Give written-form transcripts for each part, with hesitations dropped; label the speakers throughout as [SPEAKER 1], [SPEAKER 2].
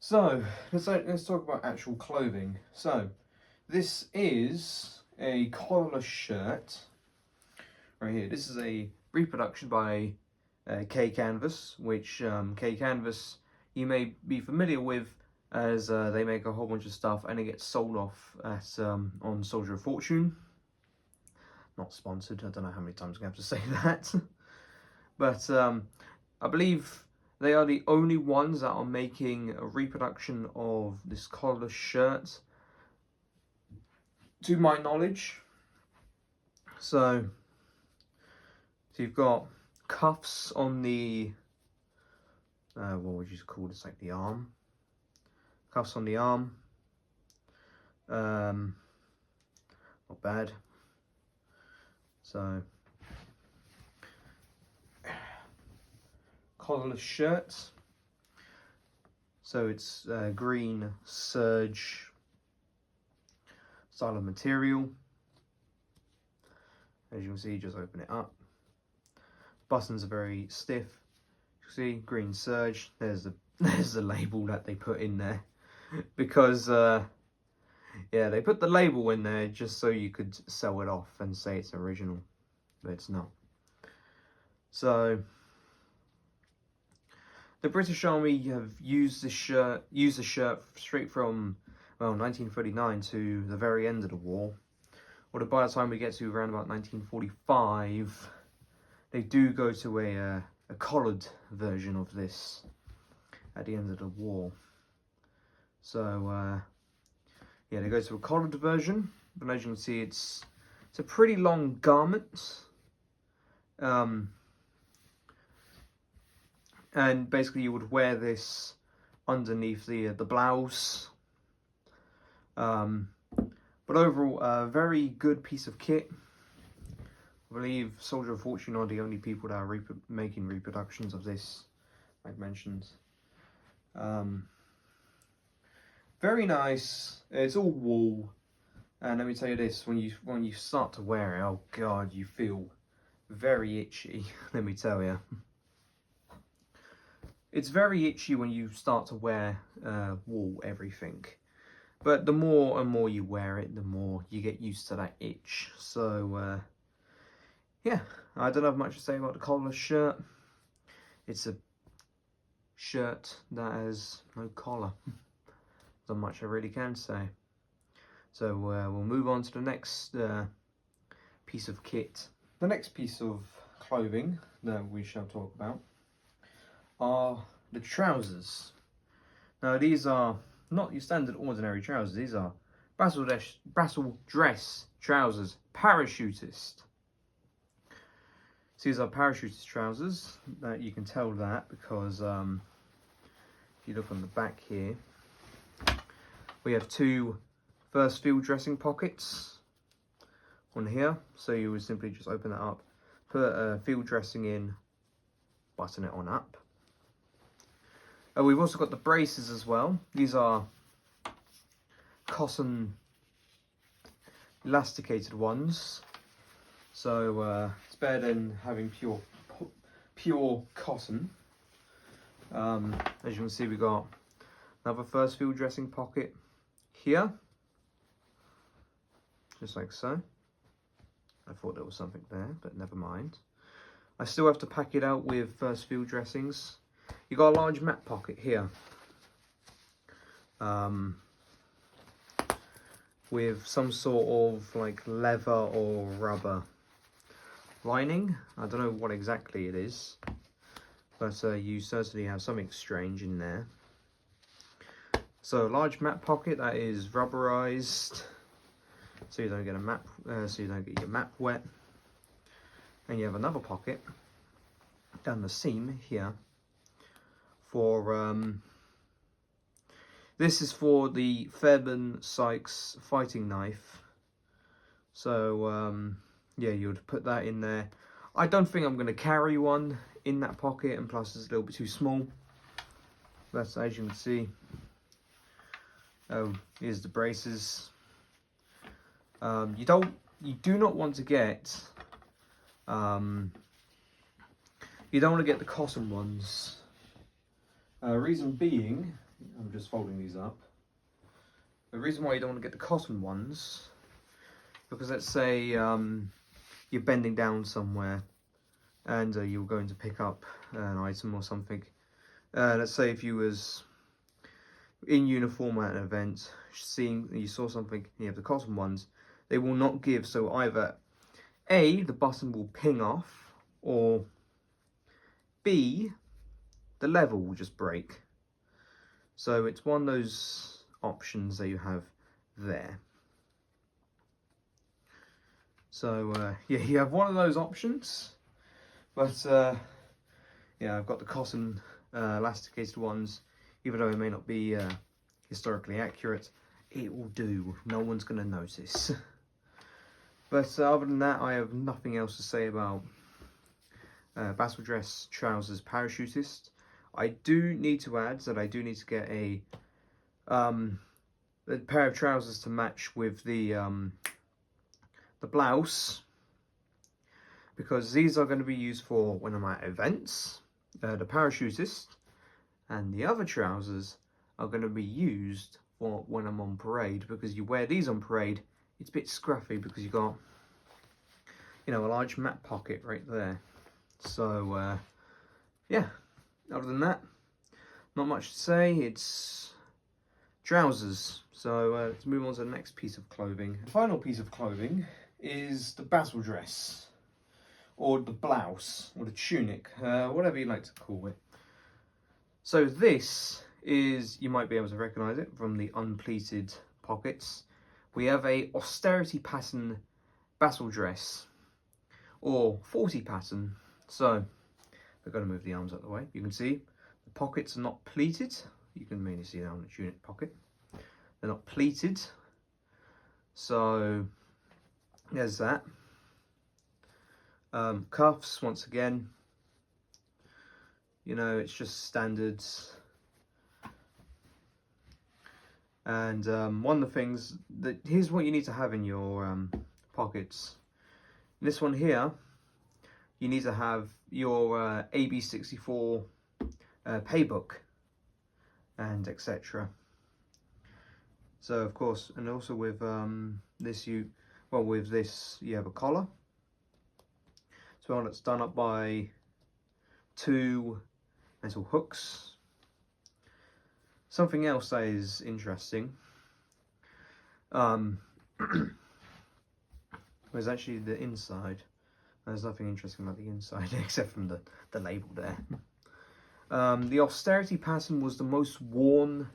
[SPEAKER 1] So let's talk about actual clothing. So this is a collarless shirt right here. This is a reproduction by K Canvas, which K Canvas you may be familiar with, as they make a whole bunch of stuff and it gets sold off at on Soldier of Fortune. Not sponsored. I don't know how many times I'm going to have to say that. But I believe they are the only ones that are making a reproduction of this collarless shirt, to my knowledge. So you've got cuffs on the, what would you call this, like the arm? Cuffs on the arm. Not bad. So collarless shirts. So it's green serge style of material. As you can see, just open it up. Buttons are very stiff. You see, green serge. There's the label that they put in there, because yeah, they put the label in there just so you could sell it off and say it's original, but it's not. So the British Army have used the shirt straight from, well, 1939 to the very end of the war. Or by the time we get to around about 1945, they do go to a collared version of this at the end of the war. So yeah, they go to a collared version, but as you can see, it's a pretty long garment. And basically you would wear this underneath the blouse. But overall, a very good piece of kit. I believe Soldier of Fortune are the only people that are making reproductions of this, like mentioned. Very nice. It's all wool, and let me tell you this: when you start to wear it, oh god, you feel very itchy. Let me tell you, it's very itchy when you start to wear wool everything. But the more and more you wear it, the more you get used to that itch. So yeah, I don't have much to say about the collarless shirt. It's a shirt that has no collar. Not much I really can say. So we'll move on to the next piece of kit. The next piece of clothing that we shall talk about are the trousers. Now these are not your standard ordinary trousers. These are Battledress trousers, parachutist. So these are parachutist trousers. That you can tell that because if you look on the back here, we have two first field dressing pockets on here. So you would simply just open that up, put field dressing in, button it on up. We've also got the braces as well. These are cotton elasticated ones. So it's better than having pure cotton. As you can see, we got another first field dressing pocket here, just like so. I thought there was something there, but never mind. I still have to pack it out with first field dressings. You got a large mat pocket here, with some sort of like leather or rubber lining. I don't know what exactly it is, but you certainly have something strange in there. So large mat pocket that is rubberized, so you don't get your map wet. And you have another pocket down the seam here for this is for the Fairbairn Sykes fighting knife. So yeah, you would put that in there. I don't think I'm going to carry one in that pocket, and plus it's a little bit too small. But as you can see, here's the braces. You do not want to get you don't want to get the cotton ones. Reason being I'm just folding these up. The reason why you don't want to get the cotton ones, because let's say you're bending down somewhere and you're going to pick up an item or something. Let's say if you was in uniform at an event, you saw something and you have the cotton ones, they will not give. So either A, the button will ping off, or B, the level will just break. So it's one of those options that you have there. So yeah, you have one of those options, but yeah, I've got the cotton elasticated ones. Even though it may not be historically accurate, it will do. No one's going to notice. But other than that, I have nothing else to say about Battledress Trousers Parachutist. I do need to add that I do need to get a pair of trousers to match with the blouse, because these are going to be used for when I'm at events, the parachutist, and the other trousers are going to be used for when I'm on parade, because you wear these on parade, it's a bit scruffy because you got, you know, a large map pocket right there. So yeah, other than that, not much to say. It's trousers. So let's move on to the next piece of clothing. The final piece of clothing is the Battledress, or the blouse, or the tunic, whatever you like to call it. So this is, you might be able to recognise it from the unpleated pockets. We have a austerity pattern Battledress, or 40 pattern. So I've got to move the arms out of the way. You can see the pockets are not pleated. You can mainly see that on the tunic pocket. They're not pleated. So there's that. Cuffs, once again, you know, it's just standards. And one of the things that, here's what you need to have in your pockets. This one here, you need to have your AB64 paybook and etc. So of course, and also with this, you have a collar. So it's done up by 2 metal hooks. Something else that is interesting was actually the inside. There's nothing interesting about the inside except from the label there. The austerity pattern was the most worn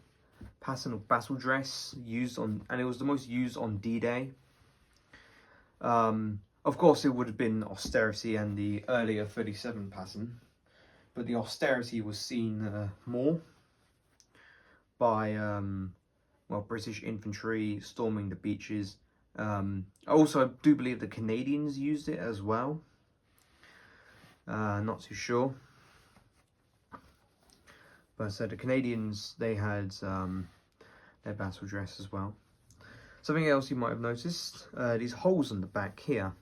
[SPEAKER 1] pattern of Battledress used on, and it was the most used on D-Day. Of course, it would have been austerity and the earlier 37 pattern, but the austerity was seen more by well, British infantry storming the beaches. Also, I do believe the Canadians used it as well. Not too sure. But the Canadians, they had their Battledress as well. Something else you might have noticed, these holes on the back here.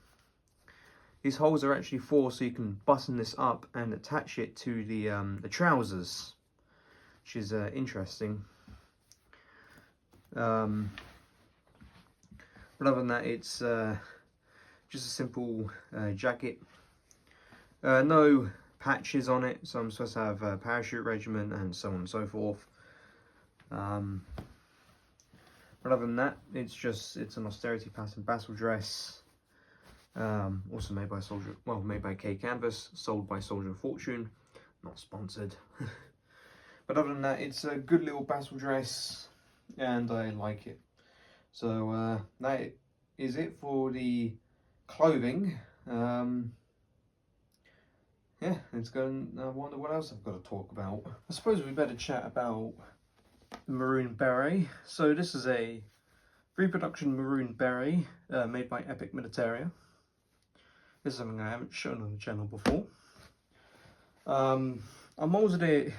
[SPEAKER 1] These holes are actually so you can button this up and attach it to the trousers, which is interesting. But other than that, it's just a simple jacket. No patches on it, so I'm supposed to have a parachute regiment and so on and so forth. But other than that, it's an austerity pattern Battledress. Also made by made by K Canvas, sold by Soldier of Fortune, not sponsored. But other than that, it's a good little Battledress, and I like it. So that is it for the clothing. Yeah, let's go and wonder what else I've got to talk about. I suppose we better chat about the maroon beret. So this is a reproduction maroon beret made by Epic Militaria. This is something I haven't shown on the channel before. I moulded it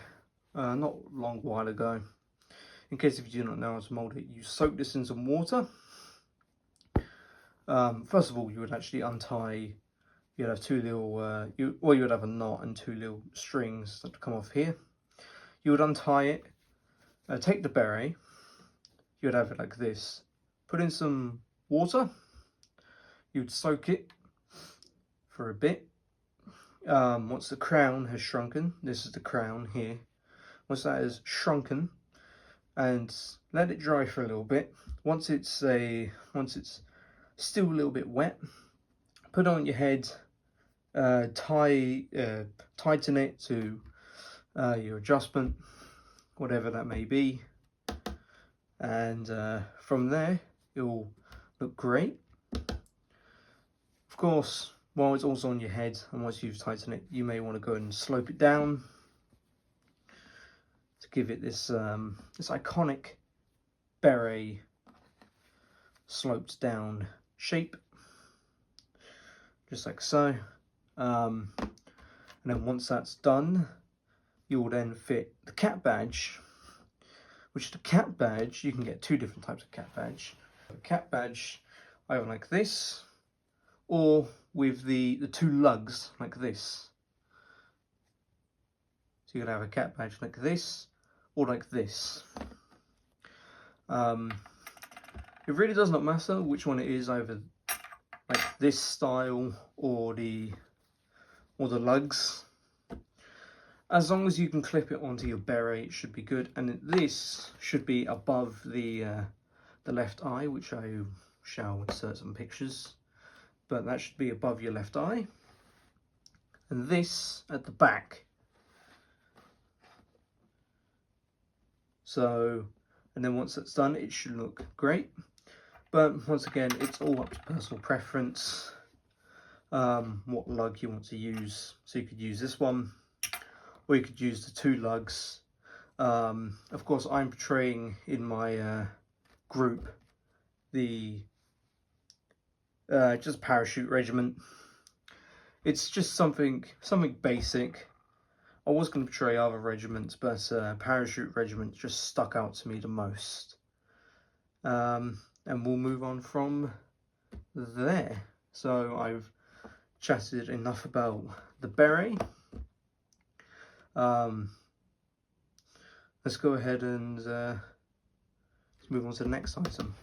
[SPEAKER 1] not a long while ago. In case if you do not know how to mould it, you soak this in some water. First of all, you would actually untie. You'd have two little, you would have a knot and two little strings that come off here. You would untie it, take the beret, you'd have it like this, put in some water, you'd soak it for a bit. Once the crown has shrunken, this is the crown here, once that has shrunken, and let it dry for a little bit. Once it's still a little bit wet, put it on your head, tighten it to your adjustment, whatever that may be, and from there it will look great. Of course, while it's also on your head and once you've tightened it, you may want to go and slope it down to give it this this iconic beret sloped down shape, just like so. And then once that's done, you'll then fit the cap badge, which the cap badge, you can get two different types of cap badge. The cap badge either like this, or with the two lugs like this. So you could have a cap badge like this, or like this. It really does not matter which one it is, either like this style or the lugs. As long as you can clip it onto your beret, it should be good. And this should be above the left eye, which I shall insert some pictures. But that should be above your left eye. And this at the back. So, and then once that's done, it should look great. But once again, it's all up to personal preference, what lug you want to use. So you could use this one, or you could use the two lugs. Of course, I'm portraying in my group the just parachute regiment. It's just something basic. I was going to portray other regiments, but parachute regiment just stuck out to me the most. And we'll move on from there. So I've chatted enough about the beret. Let's go ahead and let's move on to the next item.